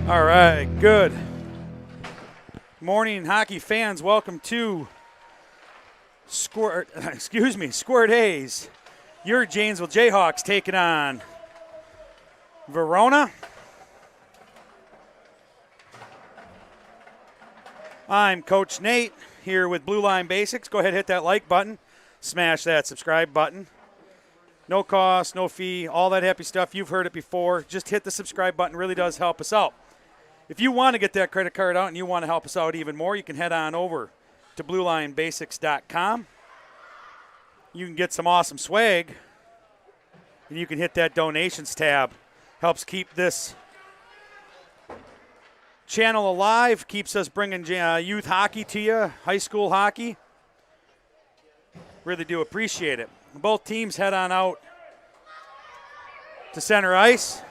All right, good morning, hockey fans. Welcome to Squirt A's. Your Janesville Jayhawks taking on Verona. I'm Coach Nate here with Blue Line Basics. Go ahead, hit that like button, smash that subscribe button. No cost, no fee, all that happy stuff. You've heard it before. Just hit the subscribe button. Really does help us out. If you want to get that credit card out and you want to help us out even more, you can head on over to BlueLineBasics.com. You can get some awesome swag, and you can hit that donations tab. Helps keep this channel alive, keeps us bringing youth hockey to you, high school hockey. Really do appreciate it. Both teams head on out to center ice.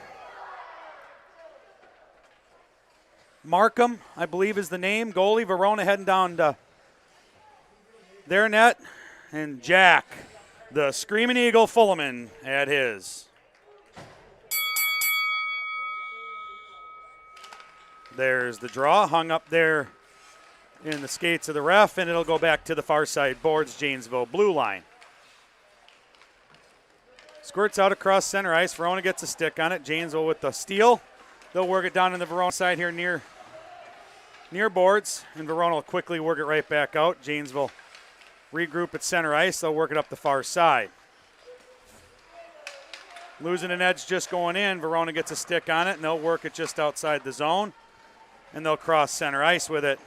Markham, I believe, is the name. Goalie, Verona heading down to their net. And Jack, the Screaming Eagle Fullerman, at his. There's the draw, hung up there in the skates of the ref, and it'll go back to the far side boards, Janesville blue line. Squirts out across center ice. Verona gets a stick on it. Janesville with the steal. They'll work it down in the Verona side here near boards, and Verona will quickly work it right back out. Janesville regroup at center ice. They'll work it up the far side. Losing an edge just going in. Verona gets a stick on it, and they'll work it just outside the zone, and they'll cross center ice with it.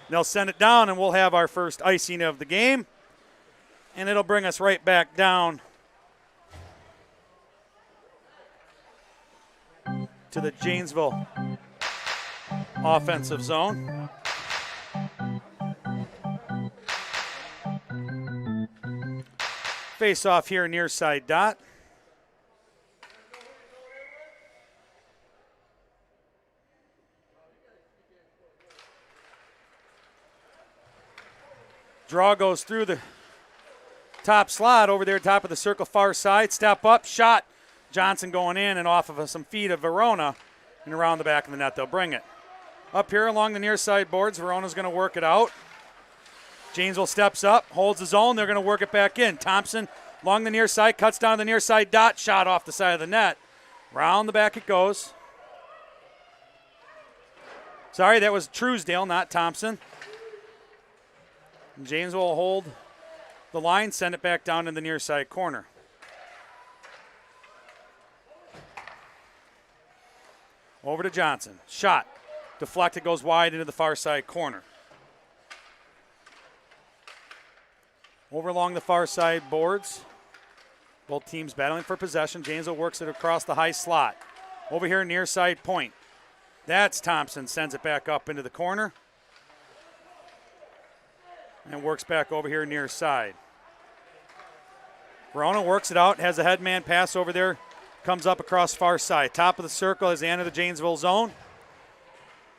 They'll send it down, and we'll have our first icing of the game, and it'll bring us right back down to the Janesville offensive zone. Face off here near side dot. Draw goes through the top slot over there, top of the circle, far side. Step up, shot. Johnson going in and off of some feet of Verona, and around the back of the net they'll bring it. Up here along the near side boards, Verona's going to work it out. Janesville steps up, holds the zone. They're going to work it back in. Thompson along the near side, cuts down the near side dot, shot off the side of the net. Round the back it goes. Sorry, that was Truesdale, not Thompson. And Janesville will hold the line, send it back down in the near side corner. Over to Johnson. Shot. Deflected, goes wide into the far side corner. Over along the far side boards. Both teams battling for possession. Janesville works it across the high slot. Over here near side point. That's Thompson. Sends it back up into the corner. And works back over here near side. Verona works it out. Has a head man pass over there. Comes up across far side. Top of the circle as they enter the Janesville zone.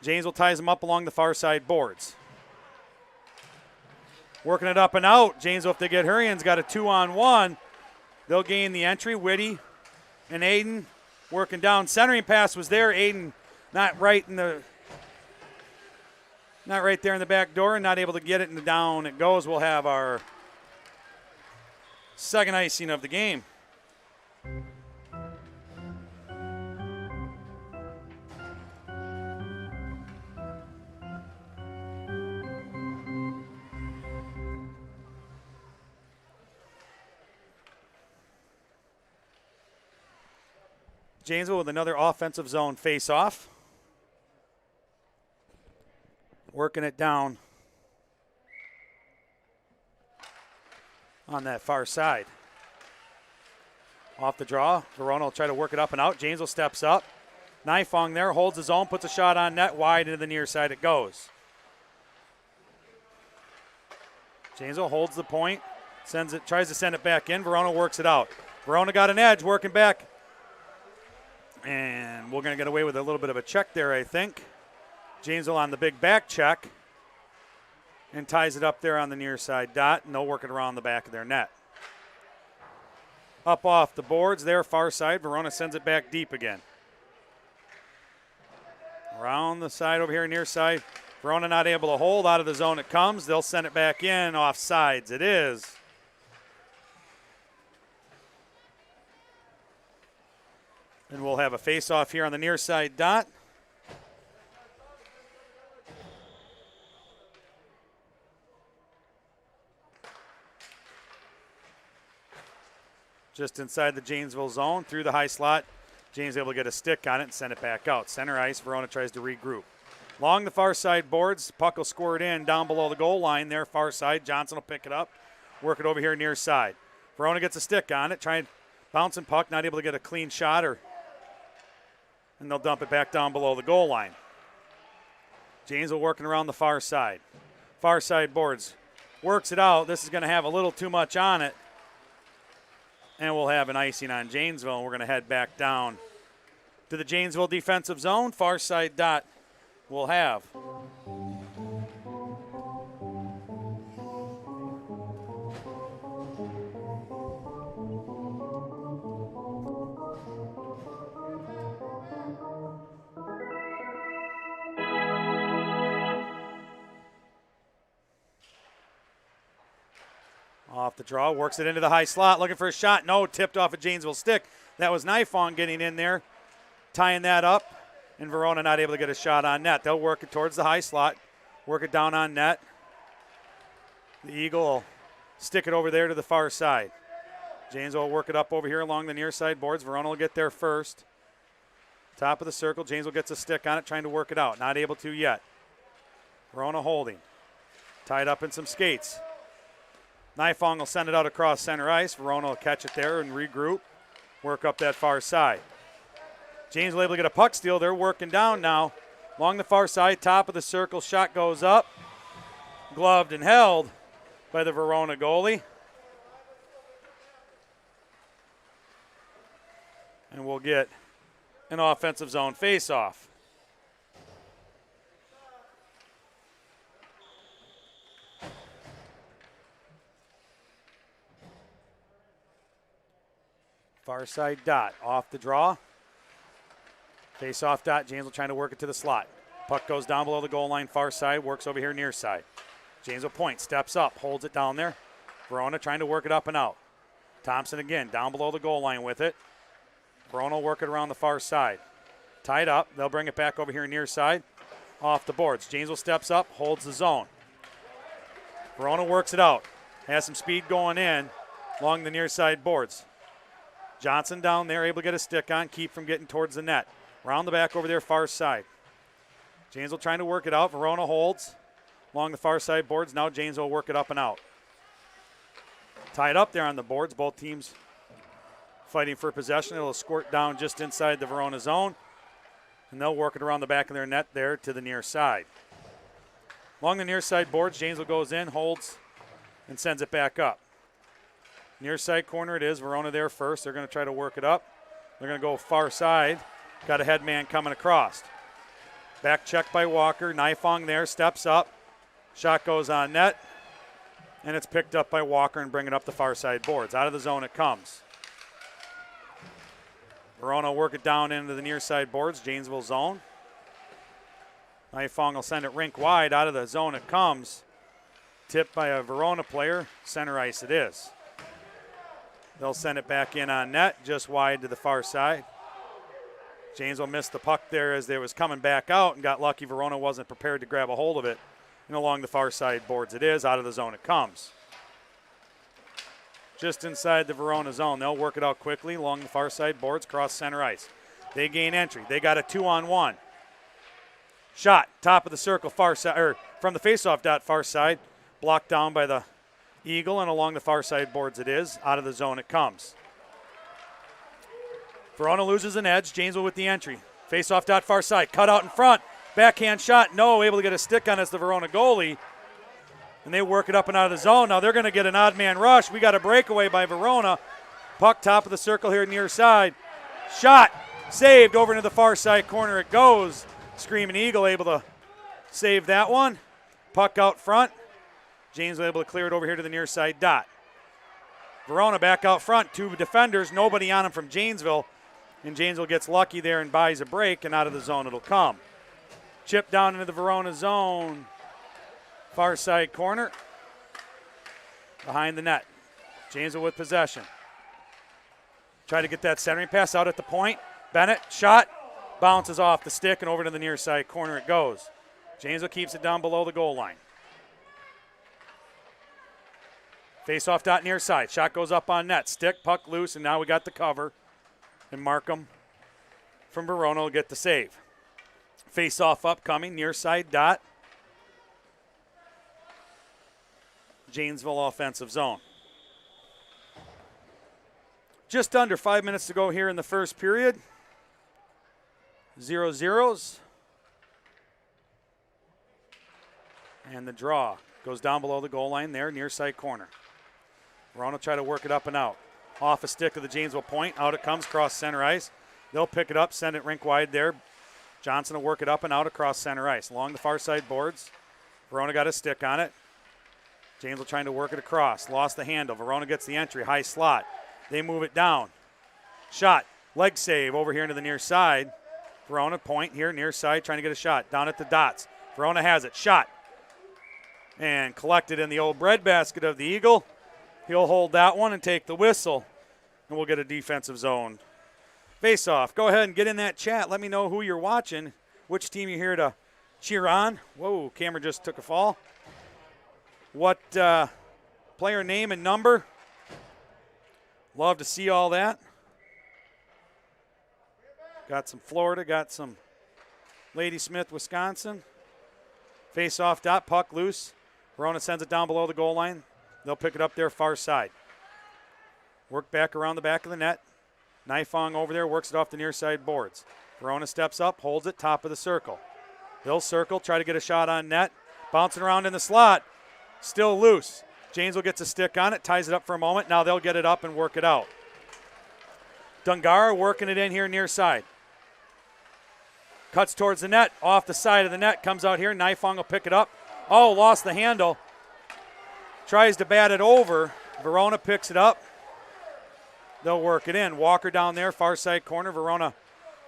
Janesville ties them up along the far side boards. Working it up and out. Janesville, if they get Hurrian's got a 2-on-1. They'll gain the entry. Whitty and Aiden working down. Centering pass was there. Aiden not right there in the back door and not able to get it, and down it goes. We'll have our second icing of the game. Janesville with another offensive zone face-off. Working it down on that far side. Off the draw, Verona will try to work it up and out. Janesville steps up. Nifong there, holds his own, puts a shot on net, wide into the near side it goes. Janesville holds the point, sends it, tries to send it back in. Verona works it out. Verona got an edge, working back. And we're going to get away with a little bit of a check there, I think. Janesville on the big back check and ties it up there on the near side dot, and they'll work it around the back of their net. Up off the boards there, far side. Verona sends it back deep again. Around the side over here, near side. Verona not able to hold. Out of the zone it comes. They'll send it back in. Off sides it is. And we'll have a face-off here on the near side dot. Just inside the Janesville zone, through the high slot. James able to get a stick on it and send it back out. Center ice, Verona tries to regroup. Along the far side boards, puck will squirt in down below the goal line there, far side. Johnson will pick it up, work it over here near side. Verona gets a stick on it, trying bouncing puck, not able to get a clean shot, and they'll dump it back down below the goal line. Janesville working around the far side. Far side boards, works it out. This is going to have a little too much on it, and we'll have an icing on Janesville, and we're going to head back down to the Janesville defensive zone. Far side dot will have. Off the draw, works it into the high slot, looking for a shot. No, tipped off a Janesville stick. That was Nifong getting in there, tying that up, and Verona not able to get a shot on net. They'll work it towards the high slot, work it down on net. The Eagle will stick it over there to the far side. Janesville will work it up over here along the near side boards. Verona will get there first. Top of the circle, Janesville gets a stick on it, trying to work it out. Not able to yet. Verona holding. Tied up in some skates. Nifong will send it out across center ice. Verona will catch it there and regroup. Work up that far side. Janesville able to get a puck steal. They're working down now. Along the far side, top of the circle, shot goes up. Gloved and held by the Verona goalie. And we'll get an offensive zone face-off. Far side dot, off the draw. Face-off dot, Janesville trying to work it to the slot. Puck goes down below the goal line, far side, works over here near side. Janesville point, steps up, holds it down there. Verona trying to work it up and out. Thompson again, down below the goal line with it. Verona will work it around the far side. Tied up, they'll bring it back over here near side. Off the boards, Janesville steps up, holds the zone. Verona works it out, has some speed going in along the near side boards. Johnson down there, able to get a stick on, keep from getting towards the net. Round the back over there, far side. Janesville trying to work it out. Verona holds along the far side boards. Now Janesville will work it up and out. Tied up there on the boards. Both teams fighting for possession. It'll squirt down just inside the Verona zone, and they'll work it around the back of their net there to the near side. Along the near side boards, Janesville goes in, holds, and sends it back up. Near side corner it is. Verona there first. They're going to try to work it up. They're going to go far side. Got a head man coming across. Back check by Walker. Nifong there, steps up. Shot goes on net. And it's picked up by Walker and bringing up the far side boards. Out of the zone it comes. Verona will work it down into the near side boards. Janesville zone. Nifong will send it rink wide. Out of the zone it comes. Tipped by a Verona player. Center ice it is. They'll send it back in on net, just wide to the far side. Janesville missed the puck there as they was coming back out and got lucky Verona wasn't prepared to grab a hold of it. And along the far side boards it is. Out of the zone it comes. Just inside the Verona zone. They'll work it out quickly along the far side boards, cross center ice. They gain entry. They got a 2-on-1. Shot, top of the circle, far side, or from the faceoff dot, far side. Blocked down by the Eagle, and along the far side boards it is. Out of the zone it comes. Verona loses an edge. Janesville with the entry. Face-off dot far side. Cut out in front. Backhand shot. No, able to get a stick on as the Verona goalie. And they work it up and out of the zone. Now they're going to get an odd man rush. We got a breakaway by Verona. Puck top of the circle here near side. Shot. Saved over into the far side corner it goes. Screaming Eagle able to save that one. Puck out front. Janesville able to clear it over here to the near side dot. Verona back out front. Two defenders. Nobody on him from Janesville. And Janesville gets lucky there and buys a break, and out of the zone it'll come. Chip down into the Verona zone. Far side corner. Behind the net. Janesville with possession. Try to get that centering pass out at the point. Bennett, shot. Bounces off the stick and over to the near side corner it goes. Janesville keeps it down below the goal line. Face-off dot near side. Shot goes up on net. Stick, puck loose, and now we got the cover. And Markham from Verona will get the save. Face-off upcoming, near side dot. Janesville offensive zone. Just under 5 minutes to go here in the first period. 0-0s. And the draw goes down below the goal line there, near side corner. Verona try to work it up and out. Off a stick of the Janesville point. Out it comes, cross center ice. They'll pick it up, send it rink wide there. Johnson will work it up and out across center ice. Along the far side boards. Verona got a stick on it. Janesville trying to work it across. Lost the handle. Verona gets the entry. High slot. They move it down. Shot. Leg save over here into the near side. Verona point here, near side, trying to get a shot. Down at the dots. Verona has it. Shot. And collected in the old breadbasket of the Eagle. He'll hold that one and take the whistle. And we'll get a defensive zone face-off. Go ahead and get in that chat. Let me know who you're watching, which team you're here to cheer on. Whoa, camera just took a fall. What player name and number. Love to see all that. Got some Florida, got some Ladysmith, Wisconsin. Face-off dot, puck loose. Verona sends it down below the goal line. They'll pick it up there far side. Work back around the back of the net. Nifong over there works it off the near side boards. Verona steps up, holds it, top of the circle. They'll circle, try to get a shot on net. Bouncing around in the slot. Still loose. Janesville gets a stick on it, ties it up for a moment. Now they'll get it up and work it out. Dungara working it in here near side. Cuts towards the net, off the side of the net, comes out here. Nifong will pick it up. Oh, lost the handle. Tries to bat it over. Verona picks it up. They'll work it in. Walker down there, far side corner. Verona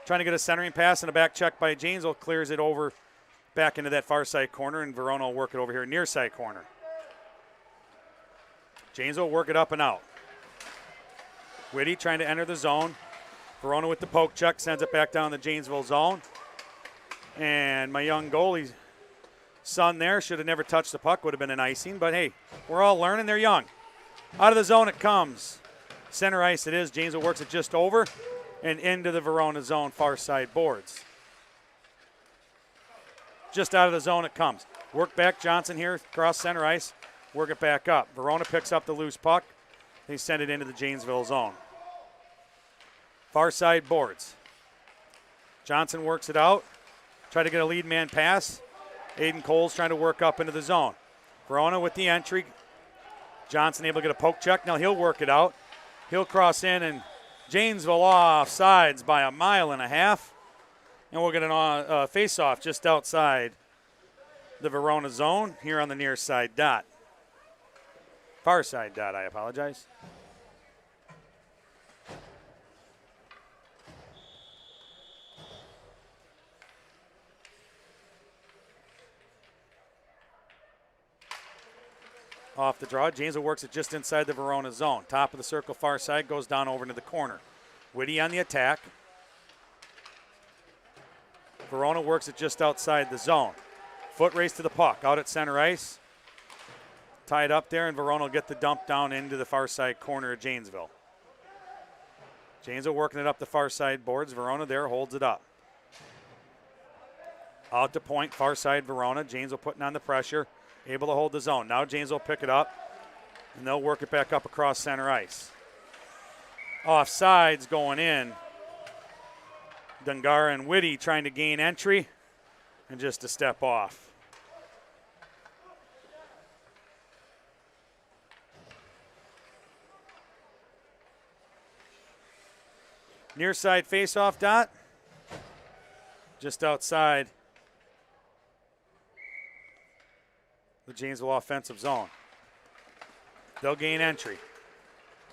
trying to get a centering pass and a back check by Janesville. Clears it over back into that far side corner, and Verona will work it over here near side corner. Janesville will work it up and out. Whitty trying to enter the zone. Verona with the poke check, sends it back down the Janesville zone. And my young goalie son there should have never touched the puck, would have been an icing, but hey, we're all learning, they're young. Out of the zone it comes. Center ice it is. Janesville works it just over and into the Verona zone, far side boards. Just out of the zone it comes. Work back, Johnson here, cross center ice. Work it back up. Verona picks up the loose puck. They send it into the Janesville zone. Far side boards. Johnson works it out. Try to get a lead man pass. Aiden Cole's trying to work up into the zone. Verona with the entry. Johnson able to get a poke check. Now he'll work it out. He'll cross in, and Janesville off sides by 1.5 miles. And we'll get a face-off just outside the Verona zone here on the near side dot. Far side dot, I apologize. Off the draw, Janesville works it just inside the Verona zone. Top of the circle, far side, goes down over into the corner. Whitty on the attack. Verona works it just outside the zone. Foot race to the puck, out at center ice. Tied up there, and Verona will get the dump down into the far side corner of Janesville. Janesville working it up the far side boards. Verona there holds it up. Out to point, far side Verona. Janesville putting on the pressure. Able to hold the zone. Now Janesville pick it up, and they'll work it back up across center ice. Offsides going in. Dungara and Whitty trying to gain entry, and just a step off. Near side face-off dot. Just outside the Janesville offensive zone. They'll gain entry.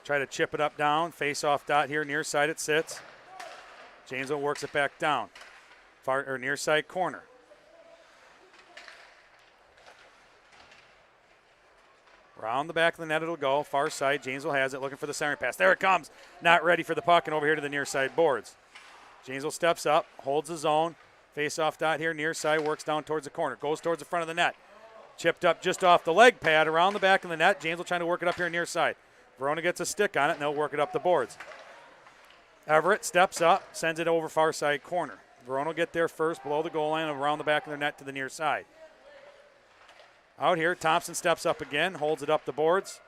Try to chip it up down. Face-off dot here, near side it sits. Janesville works it back down. Far or near side corner. Around the back of the net it'll go. Far side, Janesville has it, looking for the center pass. There it comes. Not ready for the puck, and over here to the near side boards. Janesville steps up, holds the zone. Face-off dot here, near side, works down towards the corner. Goes towards the front of the net. Chipped up just off the leg pad, around the back of the net. Janesville trying to work it up here near side. Verona gets a stick on it, and they'll work it up the boards. Everett steps up, sends it over far side corner. Verona will get there first, below the goal line, around the back of their net to the near side. Out here, Thompson steps up again, holds it up the boards.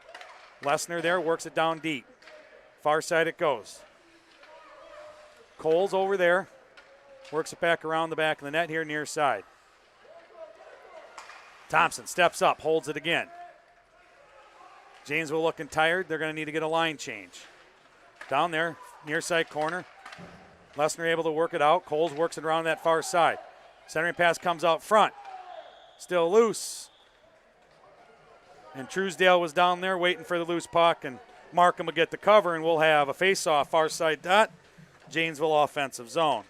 Lesnar there, works it down deep. Far side it goes. Cole's over there, works it back around the back of the net here near side. Thompson steps up, holds it again. Janesville looking tired. They're going to need to get a line change. Down there, near side corner. Lesnar able to work it out. Coles works it around that far side. Centering pass comes out front. Still loose. And Truesdale was down there waiting for the loose puck, and Markham will get the cover, and we'll have a face-off far side dot. Janesville offensive zone.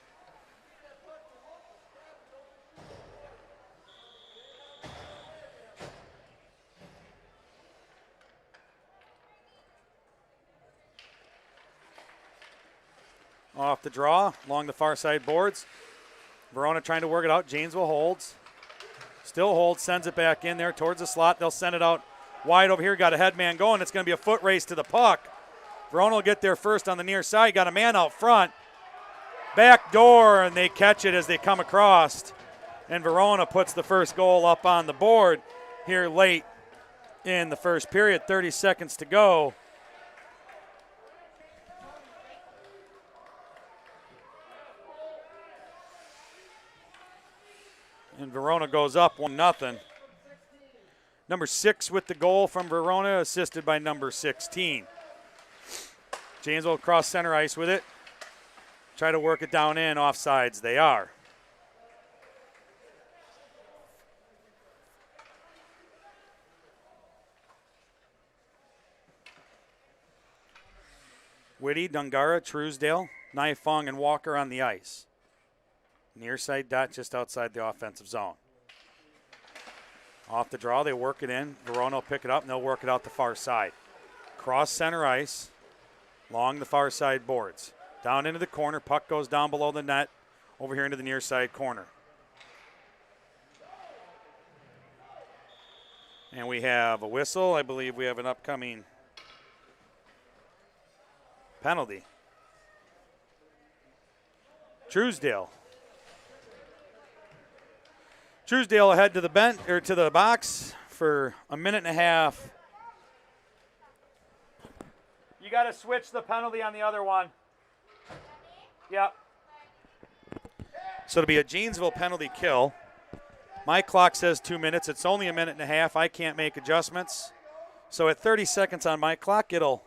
Off the draw, along the far side boards. Verona trying to work it out. Janesville holds. Still holds, sends it back in there towards the slot. They'll send it out wide over here. Got a head man going. It's going to be a foot race to the puck. Verona will get there first on the near side. Got a man out front. Back door, and they catch it as they come across. And Verona puts the first goal up on the board here late in the first period. 30 seconds to go. And Verona goes up 1-0. Number 6 with the goal from Verona, assisted by number 16. Janesville across center ice with it. Try to work it down in, offsides they are. Whitty, Dungara, Truesdale, Nifong, and Walker on the ice. Near side dot just outside the offensive zone. Off the draw, they work it in. Verona will pick it up, and they'll work it out the far side. Cross center ice, along the far side boards. Down into the corner, puck goes down below the net, over here into the near side corner. And we have a whistle. I believe we have an upcoming penalty. Truesdale ahead to the bench or to the box for a minute and a half. You got to switch the penalty on the other one. Yep. So it'll be a Janesville penalty kill. My clock says 2 minutes. It's only a minute and a half. I can't make adjustments. So at 30 seconds on my clock, it'll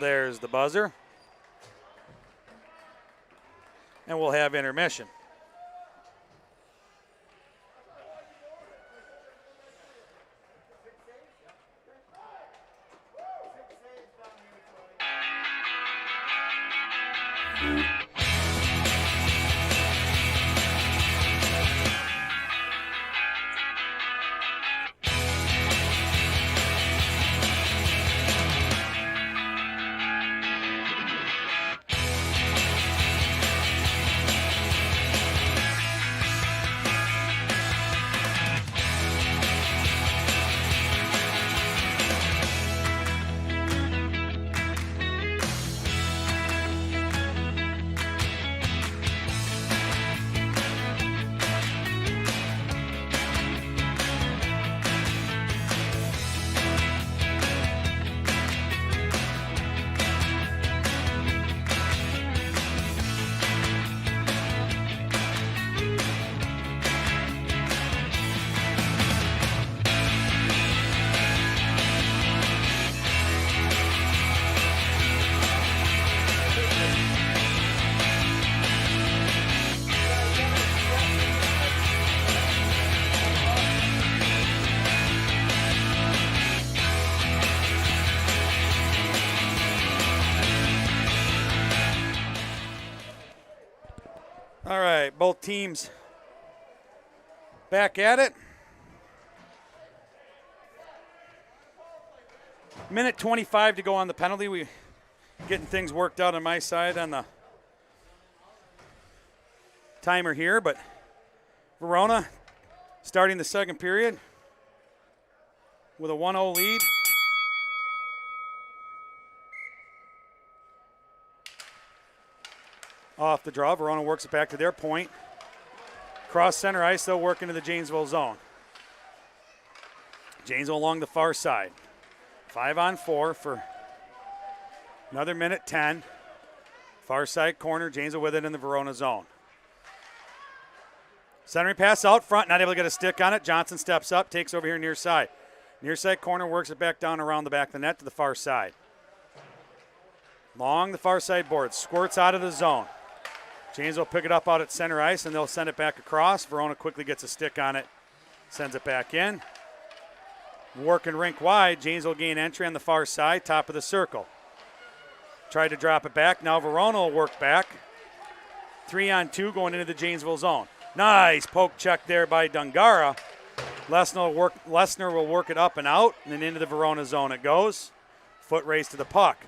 there's the buzzer. And we'll have intermission. All right, both teams back at it. Minute 25 to go on the penalty. We getting things worked out on my side on the timer here, but Verona starting the second period with a 1-0 lead. Off the draw, Verona works it back to their point. Cross center ice, they'll work into the Janesville zone. Janesville along the far side. 5-on-4 for another minute 10. Far side corner, Janesville with it in the Verona zone. Centering pass out front, not able to get a stick on it. Johnson steps up, takes over here near side. Near side corner, works it back down around the back of the net to the far side. Long the far side board, squirts out of the zone. Janesville pick it up out at center ice, and they'll send it back across. Verona quickly gets a stick on it, sends it back in. Working rink wide, Janesville gain entry on the far side, top of the circle. Tried to drop it back, now Verona will work back. 3-on-2 going into the Janesville zone. Nice poke check there by Dungara. Lesnar will work it up and out, and then into the Verona zone it goes. Foot race to the puck.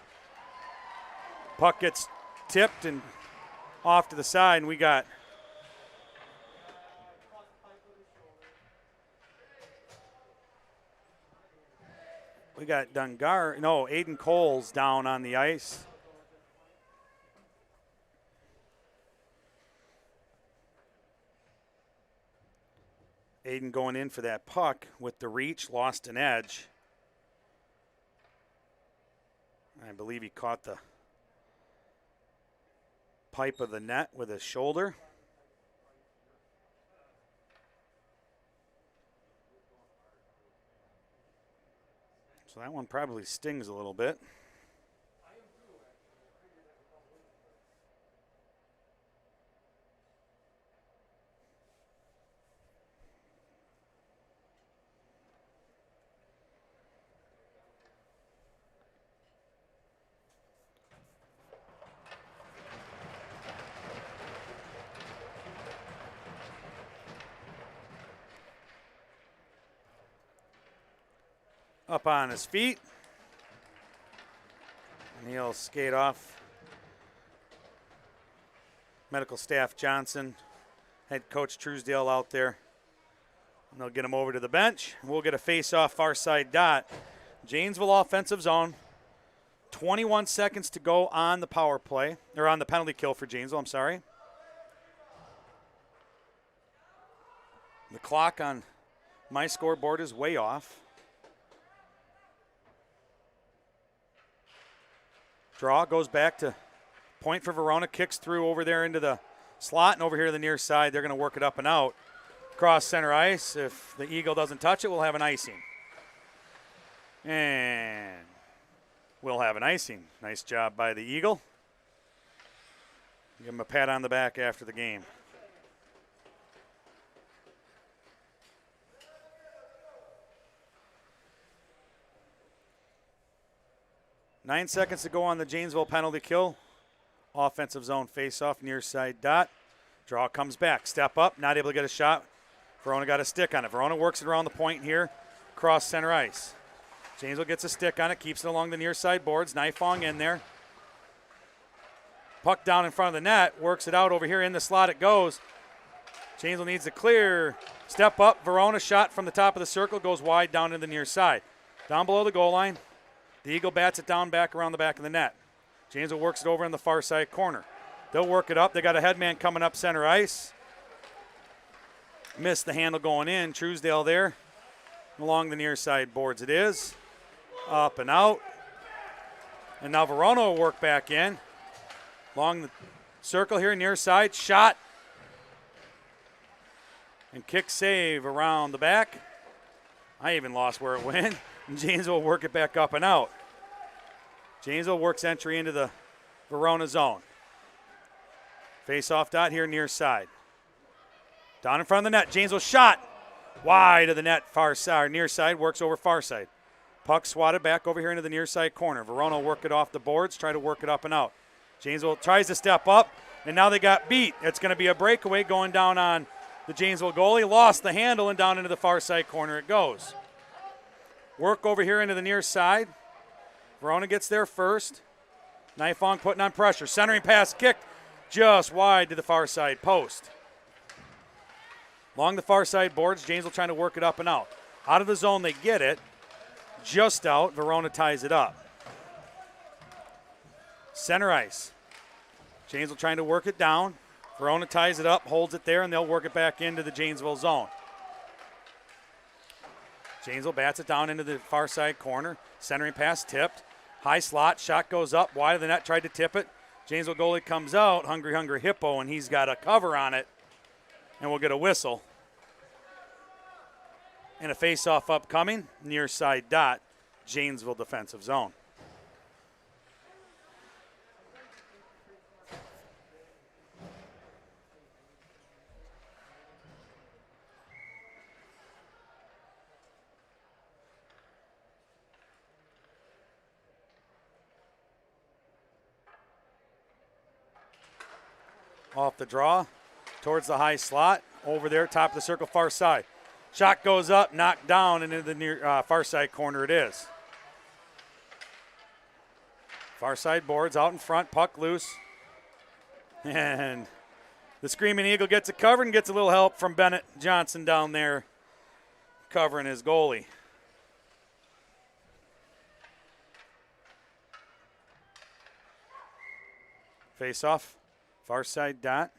Puck gets tipped and off to the side, and we got Aiden Coles down on the ice. Aiden going in for that puck with the reach, lost an edge. I believe he caught the pipe of the net with his shoulder. So that one probably stings a little bit. Up on his feet. And he'll skate off. Medical staff Johnson, head coach Truesdale out there. And they'll get him over to the bench. We'll get a face-off far side dot. Janesville offensive zone. 21 seconds to go on the power play, or on the penalty kill for Janesville, I'm sorry. The clock on my scoreboard is way off. Draw goes back to point for Verona, kicks through over there into the slot, and over here to the near side, they're going to work it up and out. Cross center ice. If the Eagle doesn't touch it, we'll have an icing. And we'll have an icing. Nice job by the Eagle. Give him a pat on the back after the game. Nine seconds to go on the Janesville penalty kill. Offensive zone face-off, near side dot. Draw comes back. Step up, not able to get a shot. Verona got a stick on it. Verona works it around the point here, cross center ice. Janesville gets a stick on it, keeps it along the near side boards. Nifong in there. Puck down in front of the net, works it out over here in the slot it goes. Janesville needs to clear. Step up, Verona shot from the top of the circle, goes wide down in the near side. Down below the goal line. The Eagle bats it down back around the back of the net. Janesville works it over in the far side corner. They'll work it up. They got a headman coming up center ice. Missed the handle going in. Truesdale there. Along the near side boards it is. Up and out. And now Verona will work back in. Along the circle here, near side. Shot. And kick save around the back. I even lost where it went. And Janesville will work it back up and out. Janesville works entry into the Verona zone. Face-off dot here near side. Down in front of the net. Janesville shot. Wide of the net, far side, near side, works over far side. Puck swatted back over here into the near side corner. Verona will work it off the boards, try to work it up and out. Janesville tries to step up. And now they got beat. It's going to be a breakaway going down on the Janesville goalie. Lost the handle and down into the far side corner it goes. Work over here into the near side. Verona gets there first. Nifong putting on pressure. Centering pass kicked just wide to the far side post. Along the far side boards, Janesville trying to work it up and out. Out of the zone, they get it. Just out, Verona ties it up. Center ice. Janesville trying to work it down. Verona ties it up, holds it there, and they'll work it back into the Janesville zone. Janesville bats it down into the far side corner. Centering pass tipped. High slot, shot goes up, wide of the net, tried to tip it. Janesville goalie comes out, Hungry Hippo, and he's got a cover on it, and we'll get a whistle. And a face-off upcoming, near side dot, Janesville defensive zone. Off the draw, towards the high slot, over there, top of the circle, far side. Shot goes up, knocked down, and into the near far side corner it is. Far side boards out in front, puck loose. And the Screaming Eagle gets it covered and gets a little help from Bennett Johnson down there covering his goalie. Face off. Far side dot.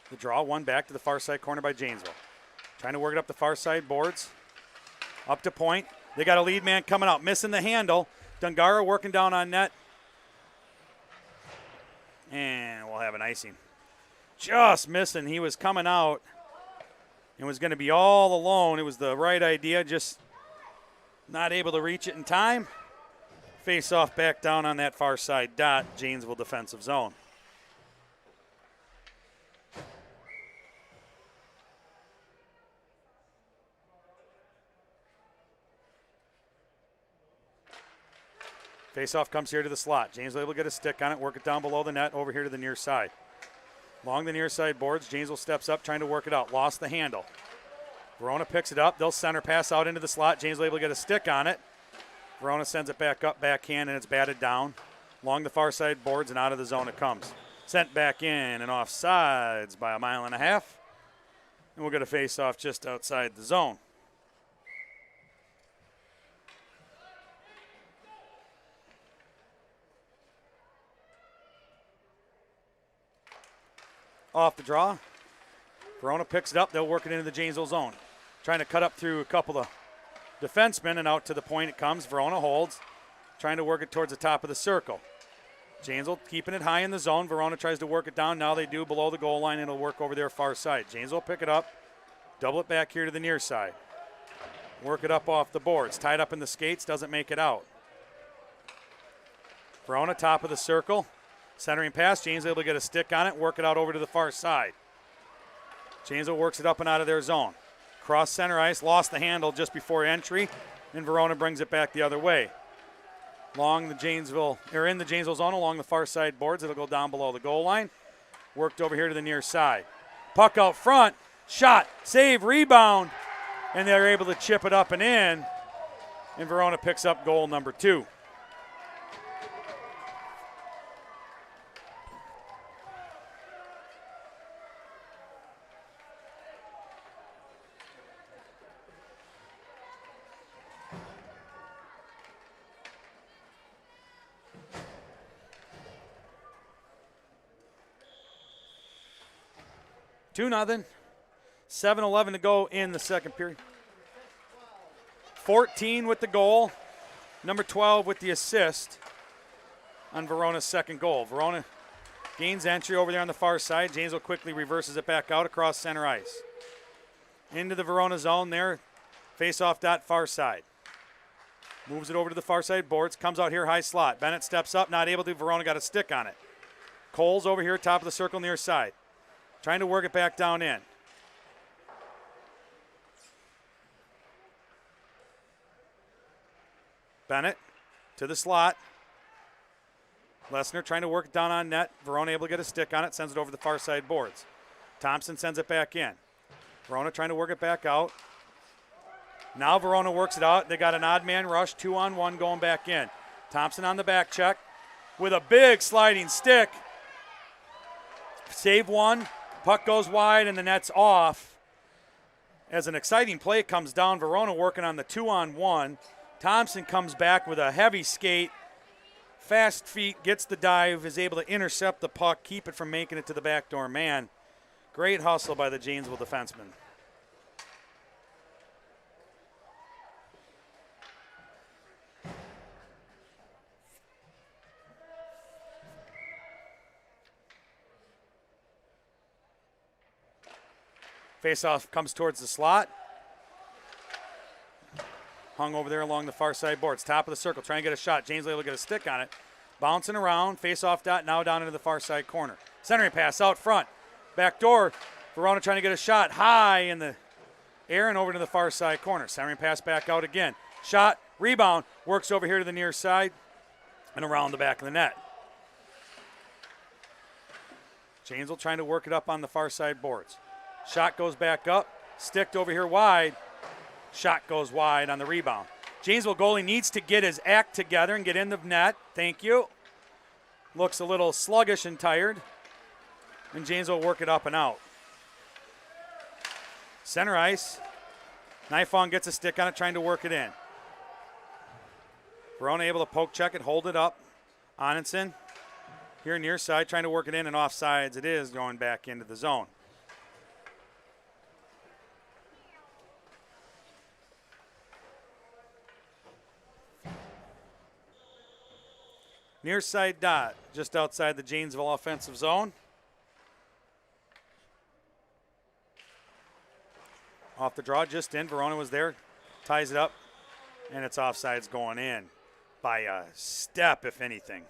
The draw, one back to the far side corner by Janesville. Trying to work it up the far side boards. Up to point. They got a lead man coming out, missing the handle. Dungara working down on net. And we'll have an icing. Just missing. He was coming out and was going to be all alone. It was the right idea, just not able to reach it in time. Face off back down on that far side dot, Janesville defensive zone. Face off comes here to the slot. Janesville able to get a stick on it, work it down below the net, over here to the near side. Along the near side boards, Janesville steps up, trying to work it out. Lost the handle. Verona picks it up. They'll center pass out into the slot. Janesville able to get a stick on it. Verona sends it back up, backhand, and it's batted down. Along the far side boards and out of the zone it comes. Sent back in and off sides by 1.5 miles. And we'll get a face off just outside the zone. Off the draw. Verona picks it up. They'll work it into the Janesville zone. Trying to cut up through a couple of defensemen, and out to the point it comes. Verona holds. Trying to work it towards the top of the circle. Janesville keeping it high in the zone. Verona tries to work it down. Now they do below the goal line, and it'll work over their far side. Janesville pick it up. Double it back here to the near side. Work it up off the boards. Tied up in the skates. Doesn't make it out. Verona top of the circle. Centering pass. Janesville able to get a stick on it. Work it out over to the far side. Janesville works it up and out of their zone. Cross center ice. Lost the handle just before entry. And Verona brings it back the other way. In the Janesville zone along the far side boards. It'll go down below the goal line. Worked over here to the near side. Puck out front. Shot. Save. Rebound. And they're able to chip it up and in. And Verona picks up goal number 2. Two nothing. 7:11 to go in the second period. 14 with the goal. Number 12 with the assist on Verona's second goal. Verona gains entry over there on the far side. Janesville quickly reverses it back out across center ice. Into the Verona zone there. Face-off dot far side. Moves it over to the far side boards. Comes out here high slot. Bennett steps up. Not able to. Verona got a stick on it. Coles over here top of the circle near side. Trying to work it back down in. Bennett to the slot. Lesnar trying to work it down on net. Verona able to get a stick on it, sends it over the far side boards. Thompson sends it back in. Verona trying to work it back out. Now Verona works it out. They got an odd man rush, 2-on-1 going back in. Thompson on the back check with a big sliding stick. Save one. Puck goes wide and the net's off. As an exciting play comes down, Verona working on the 2-on-1. Thompson comes back with a heavy skate. Fast feet, gets the dive, is able to intercept the puck, keep it from making it to the backdoor man. Great hustle by the Janesville defenseman. Faceoff comes towards the slot. Hung over there along the far side boards. Top of the circle, trying to get a shot. Janesville able to get a stick on it. Bouncing around, faceoff dot, now down into the far side corner. Centering pass out front. Back door, Verona trying to get a shot high in the air and over to the far side corner. Centering pass back out again. Shot, rebound, works over here to the near side and around the back of the net. Janesville trying to work it up on the far side boards. Shot goes back up, sticked over here wide. Shot goes wide on the rebound. Janesville goalie needs to get his act together and get in the net. Thank you. Looks a little sluggish and tired. And Janesville will work it up and out. Center ice. Knife on gets a stick on it, trying to work it in. Verona able to poke check it, hold it up. Onenson here near side, trying to work it in and off sides. It is going back into the zone. Near side dot, just outside the Janesville offensive zone. Off the draw, just in. Verona was there, ties it up, and it's offsides going in by a step, if anything.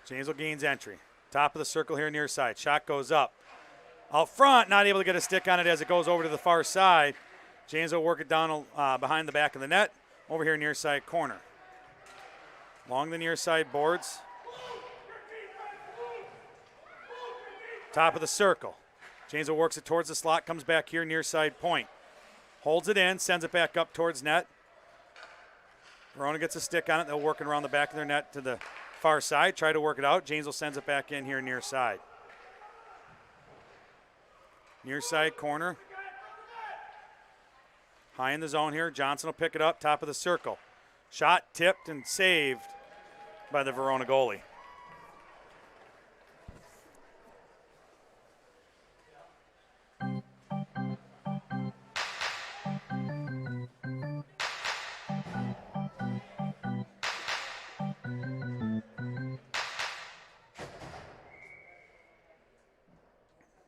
Janesville gains entry. Top of the circle here near side. Shot goes up. Out front, not able to get a stick on it as it goes over to the far side. Janesville work it down behind the back of the net. Over here near side corner. Along the near side boards. Top of the circle. Janesville works it towards the slot. Comes back here near side point. Holds it in. Sends it back up towards net. Verona gets a stick on it. They'll work it around the back of their net to the far side, try to work it out. Janesville sends it back in here near side. Near side corner. High in the zone here. Johnson will pick it up, top of the circle. Shot tipped and saved by the Verona goalie.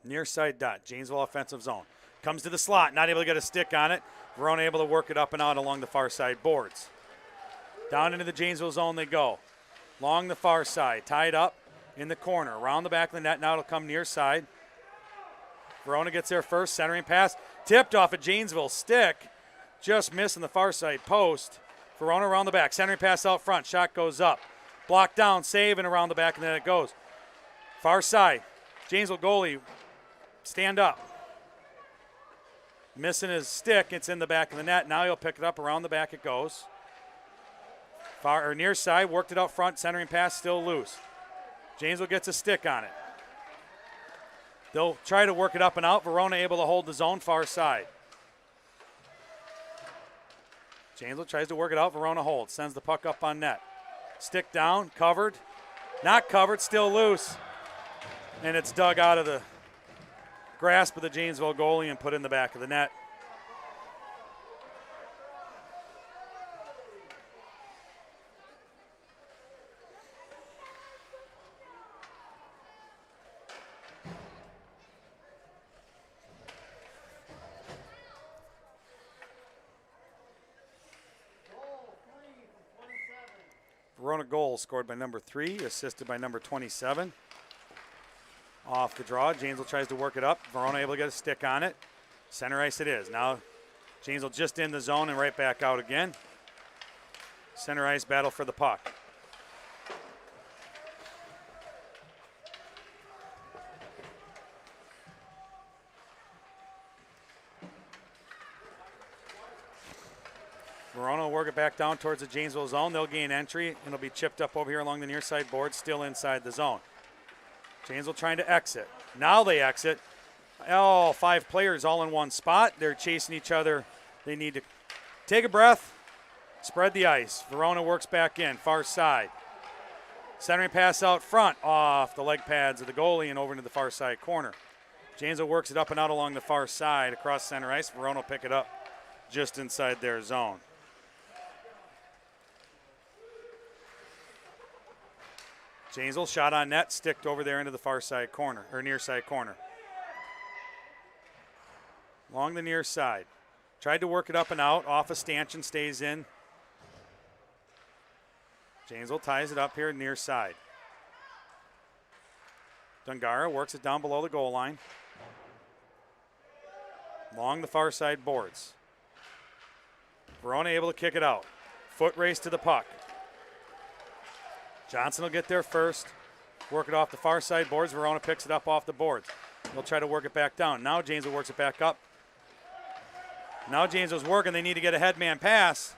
Near side dot, Janesville offensive zone. Comes to the slot, not able to get a stick on it. Verona able to work it up and out along the far side boards. Down into the Janesville zone they go. Along the far side, tied up in the corner. Around the back of the net, now it'll come near side. Verona gets there first, centering pass. Tipped off a Janesville stick. Just missing the far side post. Verona around the back, centering pass out front. Shot goes up. Blocked down, save, and around the back of the net it goes. Far side, Janesville goalie. Stand up. Missing his stick. It's in the back of the net. Now he'll pick it up. Around the back it goes. Far or near side. Worked it out front. Centering pass still loose. Janesville gets a stick on it. They'll try to work it up and out. Verona able to hold the zone far side. Janesville tries to work it out. Verona holds. Sends the puck up on net. Stick down. Covered. Not covered. Still loose. And it's dug out of the grasp of the Janesville goalie and put in the back of the net. Verona goal scored by number 3, assisted by number 27. Off the draw, Janesville tries to work it up. Verona able to get a stick on it. Center ice it is. Now Janesville just in the zone and right back out again. Center ice battle for the puck. Verona will work it back down towards the Janesville zone. They'll gain entry, and it'll be chipped up over here along the near side board, still inside the zone. Janesville trying to exit. Now they exit. Oh, 5 players all in one spot. They're chasing each other. They need to take a breath, spread the ice. Verona works back in, far side. Centering pass out front, off the leg pads of the goalie and over into the far side corner. Janesville works it up and out along the far side across center ice. Verona will pick it up just inside their zone. Janesville shot on net, sticked over there into the far side corner, or near side corner. Along the near side. Tried to work it up and out, off a stanchion, stays in. Janesville ties it up here near side. Dungara works it down below the goal line. Along the far side boards. Verona able to kick it out. Foot race to the puck. Johnson will get there first. Work it off the far side boards. Verona picks it up off the boards. They'll try to work it back down. Now Janesville works it back up. Now Janesville's working. They need to get a headman pass.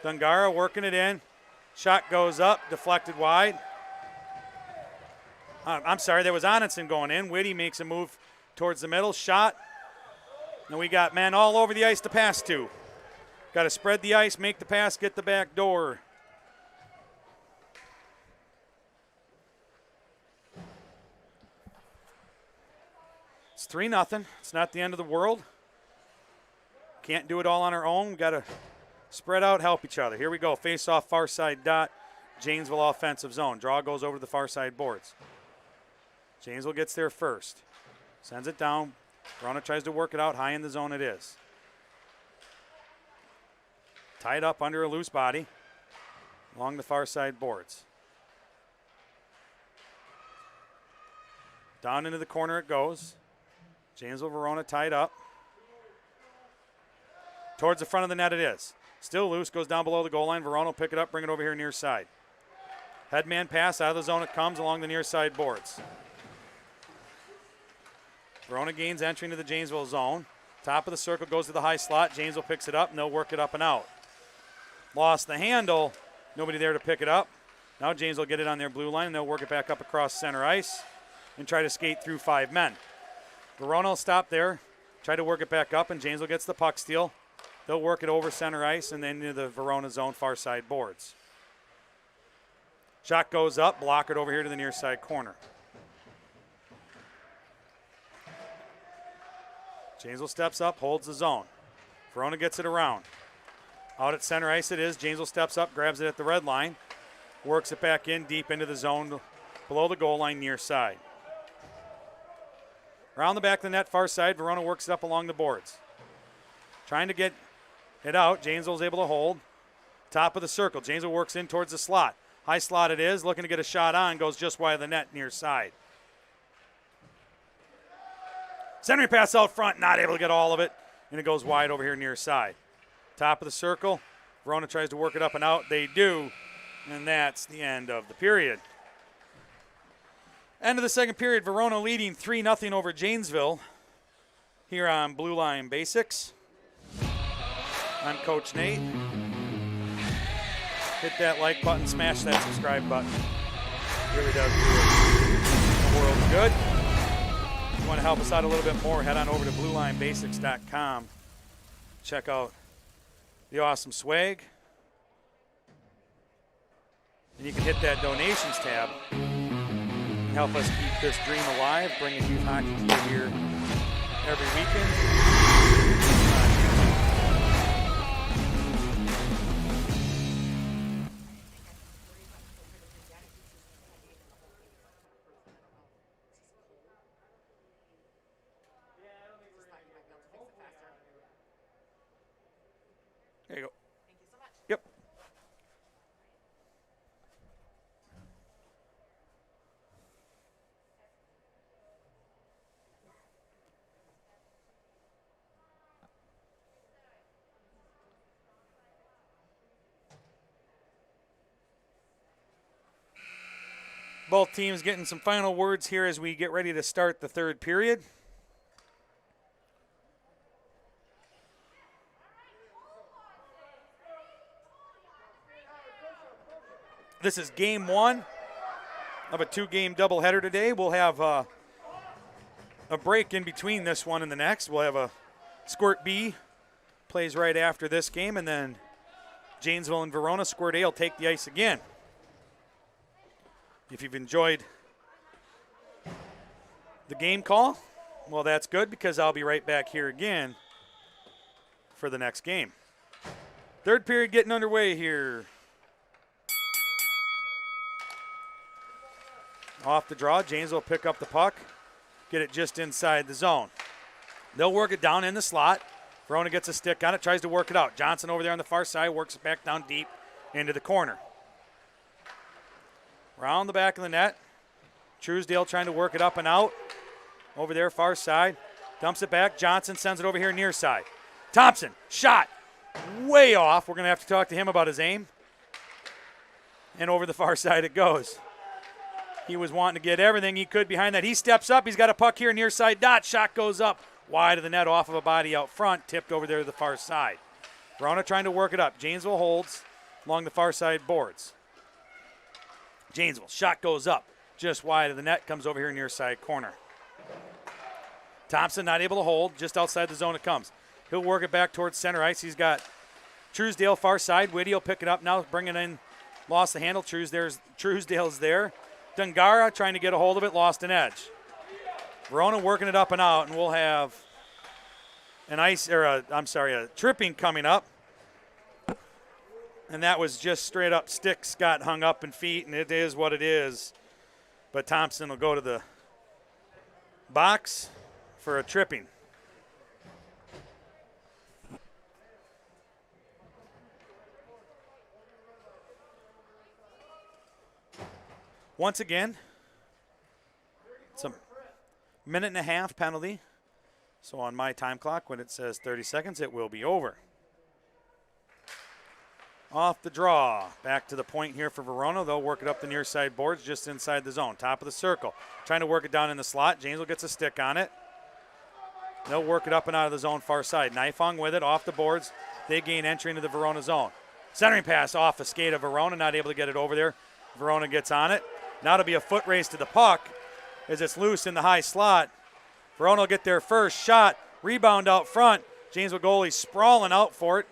Dungara working it in. Shot goes up, deflected wide. I'm sorry, there was Onenson going in. Whitty makes a move towards the middle. Shot. And we got men all over the ice to pass to. Got to spread the ice, make the pass, get the back door. It's 3-0. It's not the end of the world. Can't do it all on our own. We've got to spread out, help each other. Here we go. Face off far side dot. Janesville offensive zone. Draw goes over to the far side boards. Janesville gets there first. Sends it down. Verona tries to work it out. High in the zone it is. Tied up under a loose body. Along the far side boards. Down into the corner it goes. Janesville Verona tied up. Towards the front of the net it is. Still loose, goes down below the goal line. Verona will pick it up, bring it over here near side. Headman pass, out of the zone it comes along the near side boards. Verona gains entry into the Janesville zone. Top of the circle goes to the high slot. Janesville picks it up, and they'll work it up and out. Lost the handle. Nobody there to pick it up. Now Janesville get it on their blue line, and they'll work it back up across center ice and try to skate through 5 men. Verona will stop there, try to work it back up, and Janesville gets the puck steal. They'll work it over center ice and then into the Verona zone far side boards. Shot goes up, block it over here to the near side corner. Janesville steps up, holds the zone. Verona gets it around. Out at center ice it is. Janesville steps up, grabs it at the red line. Works it back in deep into the zone below the goal line near side. Around the back of the net, far side, Verona works it up along the boards. Trying to get it out. Janesville's able to hold. Top of the circle. Janesville works in towards the slot. High slot it is. Looking to get a shot on. Goes just wide of the net near side. Centering pass out front. Not able to get all of it. And it goes wide over here near side. Top of the circle. Verona tries to work it up and out. They do. And that's the end of the period. End of the second period. Verona leading 3-0 over Janesville here on Blue Line Basics. I'm Coach Nate. Hit that like button, smash that subscribe button. It really does do the world of good. If you want to help us out a little bit more, head on over to BlueLineBasics.com. Check out the awesome swag. And you can hit that donations tab and help us keep this dream alive, bringing youth hockey to you here every weekend. There you go. Thank you so much. Yep. Both teams getting some final words here as we get ready to start the third period. This is game one of a two-game doubleheader today. We'll have a break in between this one and the next. We'll have a Squirt B plays right after this game, and then Janesville and Verona, Squirt A will take the ice again. If you've enjoyed the game call, well, that's good because I'll be right back here again for the next game. Third period getting underway here. Off the draw, Janesville will pick up the puck, get it just inside the zone. They'll work it down in the slot. Verona gets a stick on it, tries to work it out. Johnson over there on the far side works it back down deep into the corner. Around the back of the net. Truesdale trying to work it up and out. Over there, far side. Dumps it back. Johnson sends it over here near side. Thompson, shot. Way off. We're going to have to talk to him about his aim. And over the far side it goes. He was wanting to get everything he could behind that. He steps up. He's got a puck here near side dot. Shot goes up wide of the net off of a body out front. Tipped over there to the far side. Verona trying to work it up. Janesville holds along the far side boards. Janesville, shot goes up just wide of the net. Comes over here near side corner. Thompson not able to hold. Just outside the zone it comes. He'll work it back towards center ice. He's got Truesdale far side. Whitty will pick it up now. Bring it in. Lost the handle. Truesdale's there. Dungara trying to get a hold of it, lost an edge. Verona working it up and out, and we'll have a tripping coming up. And that was just straight up sticks got hung up in feet, and it is what it is. But Thompson will go to the box for a tripping. Once again, it's a minute and a half penalty. So on my time clock, when it says 30 seconds, it will be over. Off the draw. Back to the point here for Verona. They'll work it up the near side boards just inside the zone. Top of the circle. Trying to work it down in the slot. Janesville gets a stick on it. They'll work it up and out of the zone far side. Knifong with it off the boards. They gain entry into the Verona zone. Centering pass off the skate of Verona. Not able to get it over there. Verona gets on it. Now it'll be a foot race to the puck as it's loose in the high slot. Verona will get their first shot. Rebound out front. Janesville goalie sprawling out for it.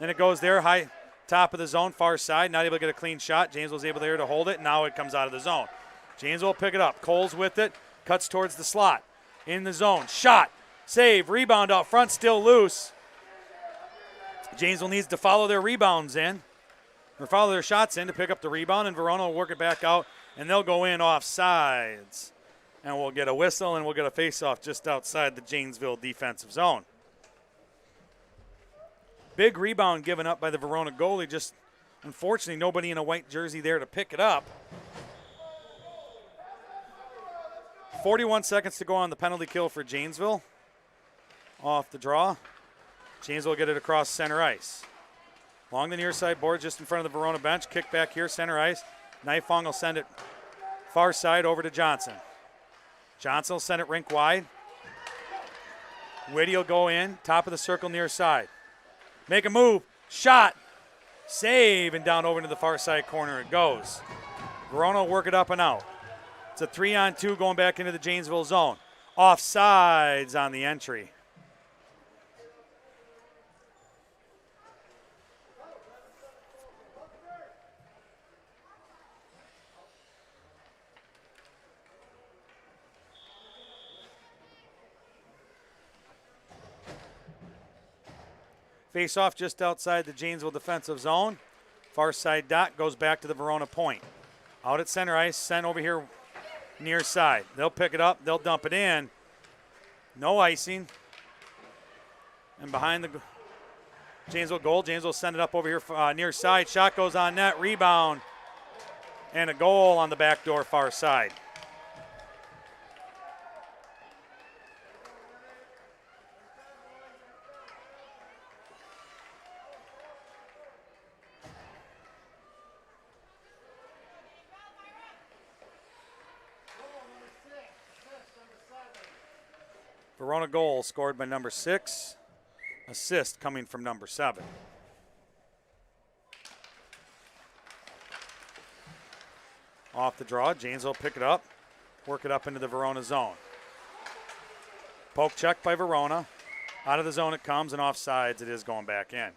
Then it goes there, high top of the zone, far side. Not able to get a clean shot. Janesville's able there to hold it. Now it comes out of the zone. Janesville will pick it up. Coles with it. Cuts towards the slot. In the zone. Shot. Save. Rebound out front. Still loose. Janesville needs to follow their rebounds in. Or follow their shots in to pick up the rebound. And Verona will work it back out. And they'll go in off sides. And we'll get a whistle and we'll get a face-off just outside the Janesville defensive zone. Big rebound given up by the Verona goalie. Just unfortunately nobody in a white jersey there to pick it up. 41 seconds to go on the penalty kill for Janesville. Off the draw. Janesville will get it across center ice. Along the near side board just in front of the Verona bench. Kick back here, center ice. Knifong will send it far side over to Johnson. Johnson will send it rink wide. Whitty will go in, top of the circle near side. Make a move, shot, save, and down over to the far side corner it goes. Verona will work it up and out. It's a 3-on-2 going back into the Janesville zone. Offsides on the entry. Face off just outside the Janesville defensive zone. Far side dot goes back to the Verona point. Out at center ice, sent over here near side. They'll pick it up, they'll dump it in. No icing. And behind the Janesville goal, Janesville send it up over here near side. Shot goes on net, rebound, and a goal on the back door far side. Verona goal scored by number 6. Assist coming from number 7. Off the draw, Janesville pick it up, work it up into the Verona zone. Poke check by Verona. Out of the zone it comes, and off sides it is going back in.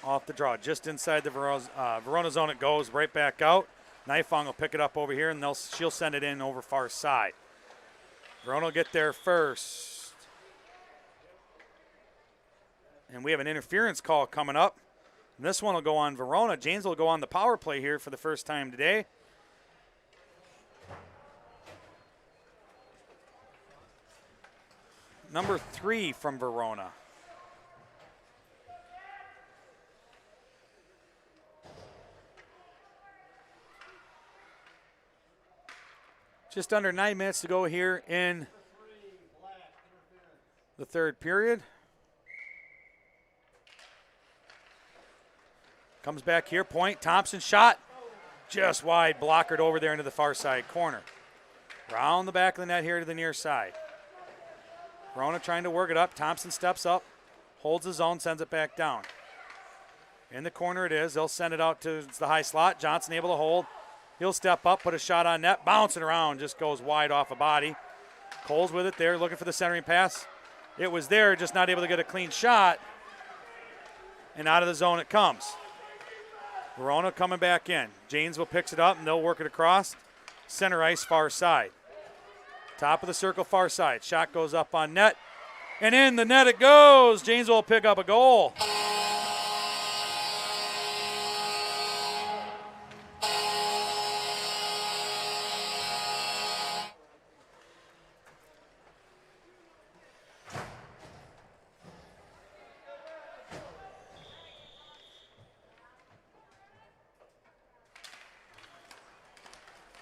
Off the draw, just inside the Verona zone it goes, right back out. Knifong will pick it up over here, and she'll send it in over far side. Verona will get there first. And we have an interference call coming up. And this one will go on Verona. Janesville will go on the power play here for the first time today. Number 3 from Verona. Just under 9 minutes to go here in the third period. Comes back here, point, Thompson shot. Just wide, blockered over there into the far side corner. Round the back of the net here to the near side. Verona trying to work it up. Thompson steps up, holds the zone, sends it back down. In the corner it is. They'll send it out to the high slot. Johnson able to hold. He'll step up, put a shot on net, bouncing around, just goes wide off a body. Cole's with it there, looking for the centering pass. It was there, just not able to get a clean shot. And out of the zone it comes. Verona coming back in. Janesville picks it up, and they'll work it across. Center ice, far side. Top of the circle, far side. Shot goes up on net. And in the net it goes. Janesville will pick up a goal.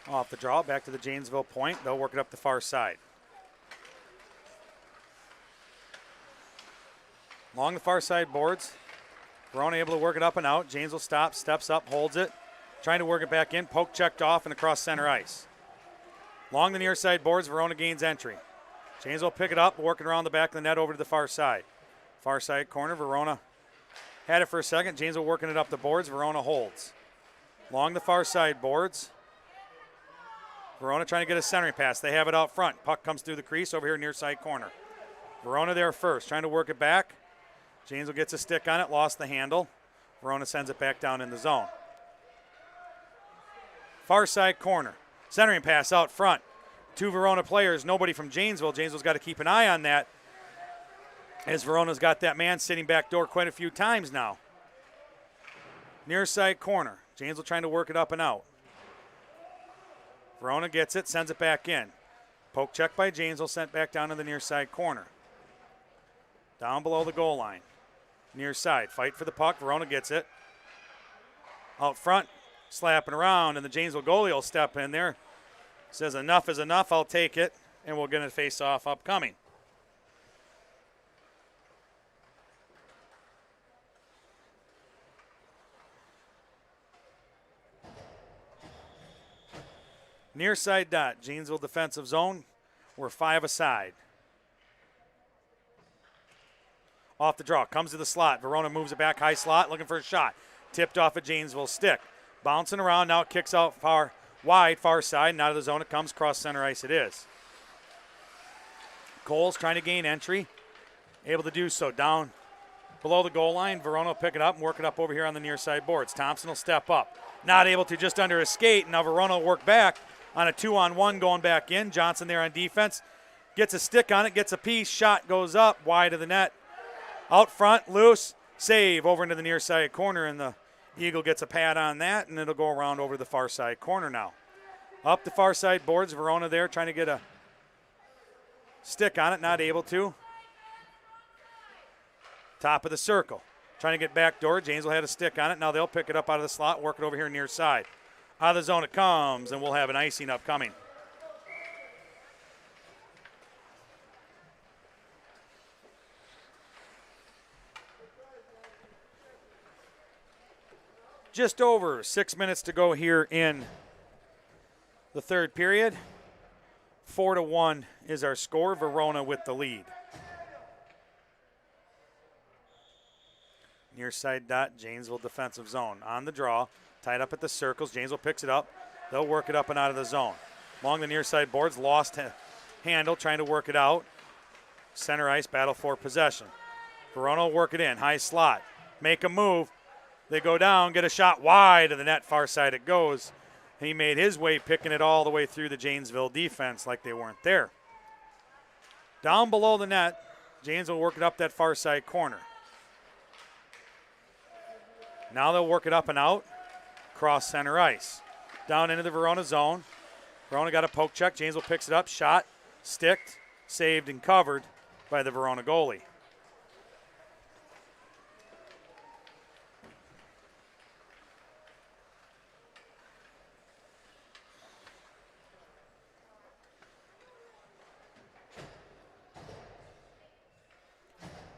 Off the draw, back to the Janesville point. They'll work it up the far side. Along the far side boards. Verona able to work it up and out. Janesville stops, steps up, holds it. Trying to work it back in. Poke checked off and across center ice. Along the near side boards, Verona gains entry. Janesville pick it up, working around the back of the net over to the far side. Far side corner, Verona had it for a second. Janesville working it up the boards. Verona holds. Along the far side boards. Verona trying to get a centering pass. They have it out front. Puck comes through the crease over here near side corner. Verona there first, trying to work it back. Janesville gets a stick on it, lost the handle. Verona sends it back down in the zone. Far side corner. Centering pass out front. 2 Verona players, nobody from Janesville. Janesville's got to keep an eye on that, as Verona's got that man sitting back door quite a few times now. Near side corner. Janesville trying to work it up and out. Verona gets it, sends it back in. Poke check by Janesville, sent back down to the near side corner. Down below the goal line. Near side, fight for the puck. Verona gets it. Out front, slapping around, and the Janesville goalie will step in there. Says enough is enough, I'll take it, and we'll get a face-off upcoming. Near side dot, Janesville defensive zone. We're 5 aside. Off the draw, comes to the slot. Verona moves it back, high slot, looking for a shot. Tipped off at Janesville's stick. Bouncing around, now it kicks out wide, far side, and out of the zone it comes, cross center ice it is. Cole's trying to gain entry. Able to do so down below the goal line. Verona will pick it up and work it up over here on the near side boards. Thompson will step up. Not able to, just under his skate. Now Verona will work back on a 2-on-1 going back in. Johnson there on defense. Gets a stick on it, gets a piece. Shot goes up, wide of the net. Out front, loose. Save over into the near side corner, and the Eagle gets a pad on that, and it'll go around over the far side corner now. Up the far side boards, Verona there trying to get a stick on it, not able to. Top of the circle. Trying to get back door. Janesville had a stick on it. Now they'll pick it up out of the slot, work it over here near side. Out of the zone it comes, and we'll have an icing upcoming. Just over 6 minutes to go here in the third period. 4-1 is our score. Verona with the lead. Near side dot, Janesville defensive zone. On the draw, tied up at the circles. Janesville picks it up. They'll work it up and out of the zone. Along the near side boards, lost handle, trying to work it out. Center ice, battle for possession. Verona will work it in, high slot. Make a move. They go down, get a shot wide of the net, far side it goes. He made his way, picking it all the way through the Janesville defense like they weren't there. Down below the net, Janesville will work it up that far side corner. Now they'll work it up and out, cross center ice. Down into the Verona zone. Verona got a poke check. Janesville picks it up, shot, sticked, saved, and covered by the Verona goalie.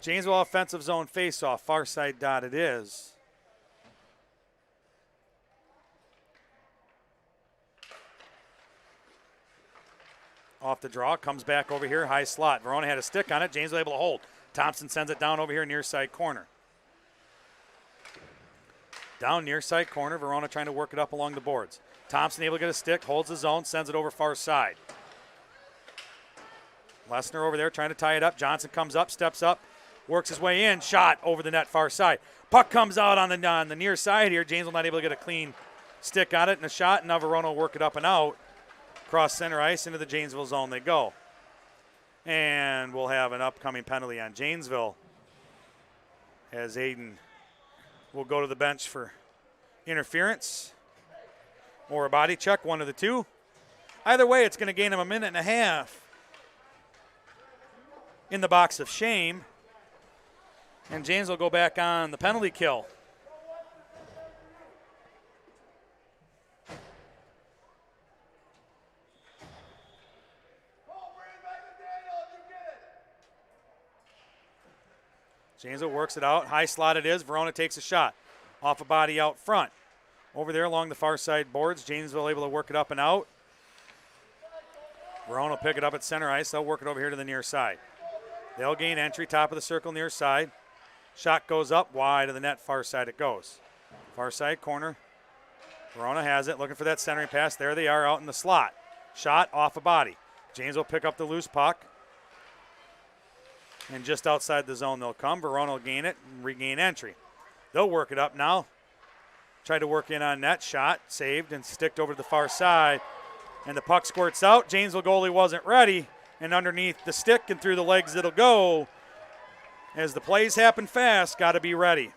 Janesville offensive zone faceoff, far side dot it is. Off the draw, comes back over here, high slot. Verona had a stick on it, Janesville able to hold. Thompson sends it down over here near side corner. Down near side corner, Verona trying to work it up along the boards. Thompson able to get a stick, holds the zone, sends it over far side. Lesnar over there trying to tie it up. Johnson comes up, steps up, works his way in, shot over the net far side. Puck comes out on the near side here. Janesville not able to get a clean stick on it and a shot, and now Verona will work it up and out. Cross center ice into the Janesville zone they go. And we'll have an upcoming penalty on Janesville as Aiden will go to the bench for interference or a body check, one of the two. Either way, it's going to gain him a minute and a half in the box of shame. And Janesville will go back on the penalty kill. Janesville works it out. High slot it is. Verona takes a shot. Off a body out front. Over there along the far side boards. Janesville able to work it up and out. Verona will pick it up at center ice. They'll work it over here to the near side. They'll gain entry. Top of the circle near side. Shot goes up wide of the net. Far side it goes. Far side corner. Verona has it. Looking for that centering pass. There they are out in the slot. Shot off a body. Janesville pick up the loose puck. And just outside the zone they'll come. Verona will gain it and regain entry. They'll work it up now. Try to work in on net. Shot, saved, and sticked over to the far side. And the puck squirts out. Janesville goalie wasn't ready. And underneath the stick and through the legs it'll go. As the plays happen fast, got to be ready.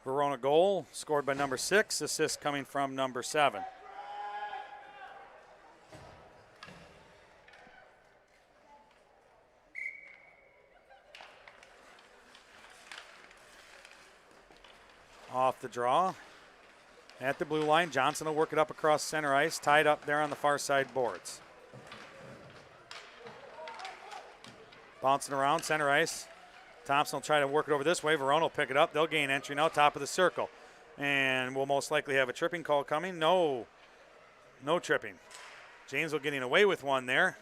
Verona goal scored by number 6, assist coming from number 7. Off the draw. At the blue line, Johnson will work it up across center ice, tied up there on the far side boards. Bouncing around center ice. Thompson will try to work it over this way. Verona will pick it up. They'll gain entry now, top of the circle. And we'll most likely have a tripping call coming. No tripping. Janesville getting away with one there.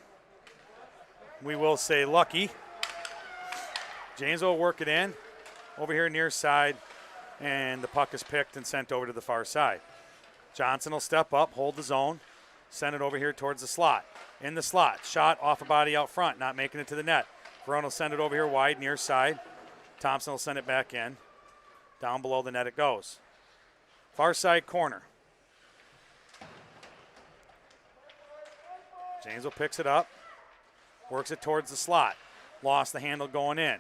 We will say lucky. Janesville will work it in over here near side. And the puck is picked and sent over to the far side. Johnson will step up, hold the zone, send it over here towards the slot. In the slot, shot off a body out front, not making it to the net. Verona will send it over here wide, near side. Thompson will send it back in. Down below the net it goes. Far side corner. Janesville picks it up, works it towards the slot. Lost the handle going in.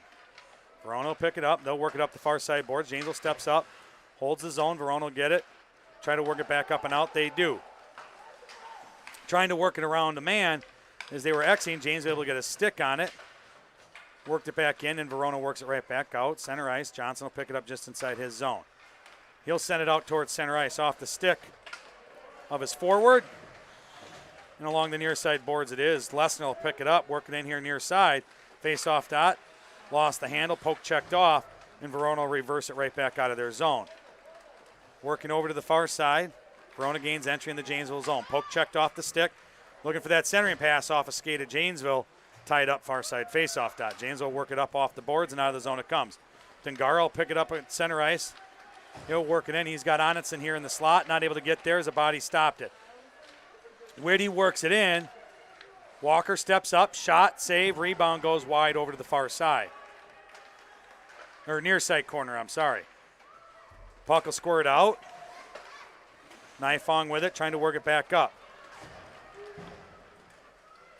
Verona will pick it up. They'll work it up the far side boards. Janesville steps up, holds the zone. Verona will get it. Try to work it back up and out. They do. Trying to work it around a man as they were Xing. Janesville able to get a stick on it. Worked it back in, and Verona works it right back out. Center ice. Johnson will pick it up just inside his zone. He'll send it out towards center ice off the stick of his forward. And along the near side boards it is. Lesnar will pick it up, working in here near side. Face off dot. Lost the handle, poke checked off, and Verona will reverse it right back out of their zone. Working over to the far side. Verona gains entry in the Janesville zone. Poke checked off the stick. Looking for that centering pass off a skate at Janesville. Tied up far side face off dot. Janesville will work it up off the boards and out of the zone it comes. Dungara will pick it up at center ice. He'll work it in. He's got Onitson here in the slot. Not able to get there as a body stopped it. Whitty works it in. Walker steps up. Shot, save, rebound goes wide over to the far side. Or near side corner, I'm sorry. Puck will squirt out. Nifong with it, trying to work it back up.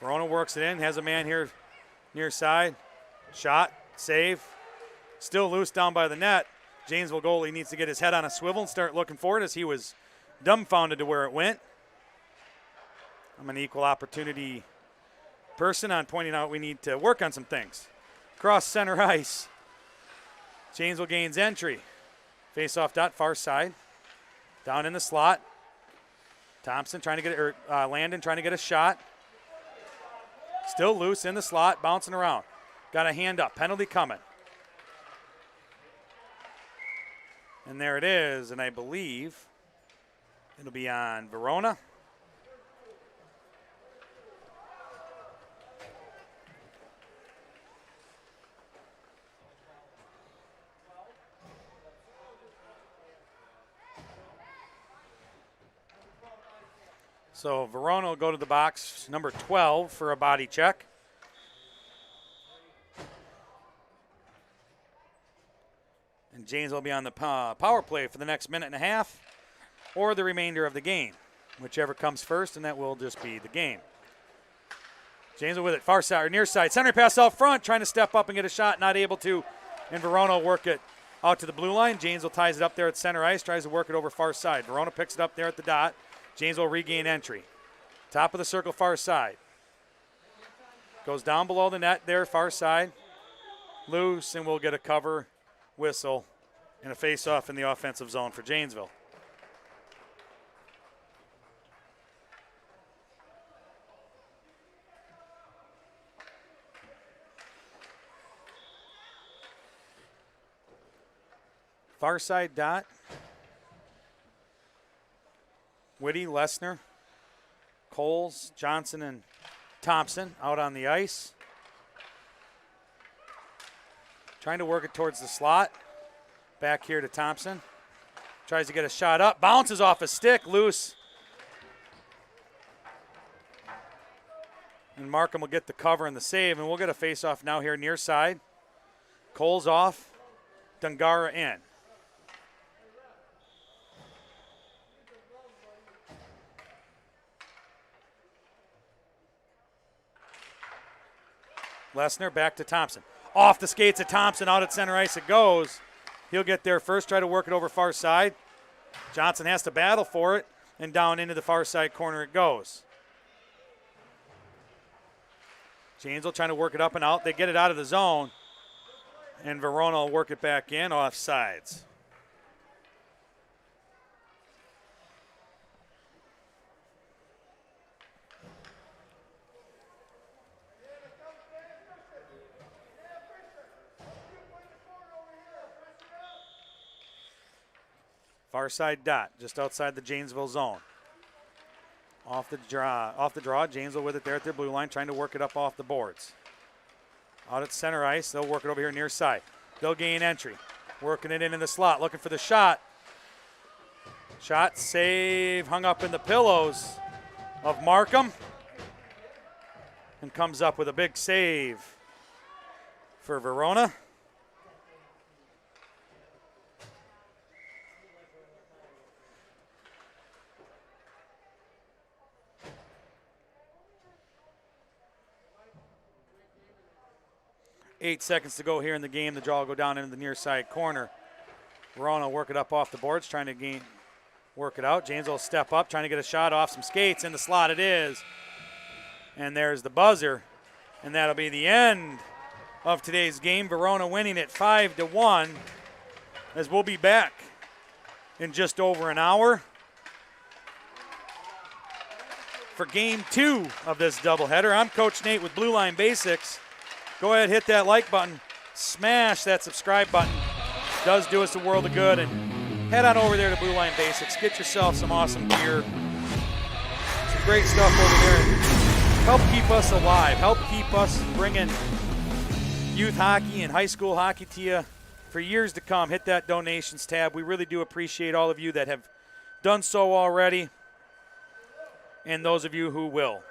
Verona works it in, has a man here near side. Shot, save. Still loose down by the net. Janesville goalie needs to get his head on a swivel and start looking for it as he was dumbfounded to where it went. I'm an equal opportunity person on pointing out we need to work on some things. Cross center ice. Janesville gains entry. Face off dot, far side. Down in the slot. Thompson trying to get it, or Landon trying to get a shot. Still loose in the slot, bouncing around. Got a hand up, penalty coming. And there it is, and I believe it'll be on Verona. So Verona will go to the box, number 12, for a body check. And James will be on the power play for the next minute and a half or the remainder of the game, whichever comes first, and that will just be the game. James with it, far side or near side. Center pass out front, trying to step up and get a shot, not able to. And Verona will work it out to the blue line. James will ties it up there at center ice, tries to work it over far side. Verona picks it up there at the dot. James will regain entry. Top of the circle, far side. Goes down below the net there, far side. Loose, and we'll get a cover whistle and a face-off in the offensive zone for Janesville. Far side dot. Whitty, Lesnar, Coles, Johnson, and Thompson out on the ice. Trying to work it towards the slot. Back here to Thompson. Tries to get a shot up. Bounces off a stick. Loose. And Markham will get the cover and the save. And we'll get a face-off now here near side. Coles off. Dungara in. Lesnar back to Thompson. Off the skates of Thompson, out at center ice it goes. He'll get there first, try to work it over far side. Johnson has to battle for it, and down into the far side corner it goes. Janesville trying to work it up and out. They get it out of the zone, and Verona will work it back in off sides. Far side dot, just outside the Janesville zone. Off the draw, Janesville with it there at their blue line, trying to work it up off the boards. Out at center ice, they'll work it over here near side. They'll gain entry, working it in the slot, looking for the shot. Shot, save, hung up in the pillows of Markham. And comes up with a big save for Verona. Eight seconds to go here in the game. The draw will go down into the near side corner. Verona will work it up off the boards, trying to work it out. James will step up, trying to get a shot off some skates. In the slot it is. And there's the buzzer. And that'll be the end of today's game. Verona winning it 5-1. As we'll be back in just over an hour for Game 2 of this doubleheader. I'm Coach Nate with Blue Line Basics. Go ahead, hit that like button, smash that subscribe button. It does do us a world of good, and head on over there to Blue Line Basics. Get yourself some awesome gear, some great stuff over there, and help keep us alive. Help keep us bringing youth hockey and high school hockey to you for years to come. Hit that donations tab. We really do appreciate all of you that have done so already, and those of you who will.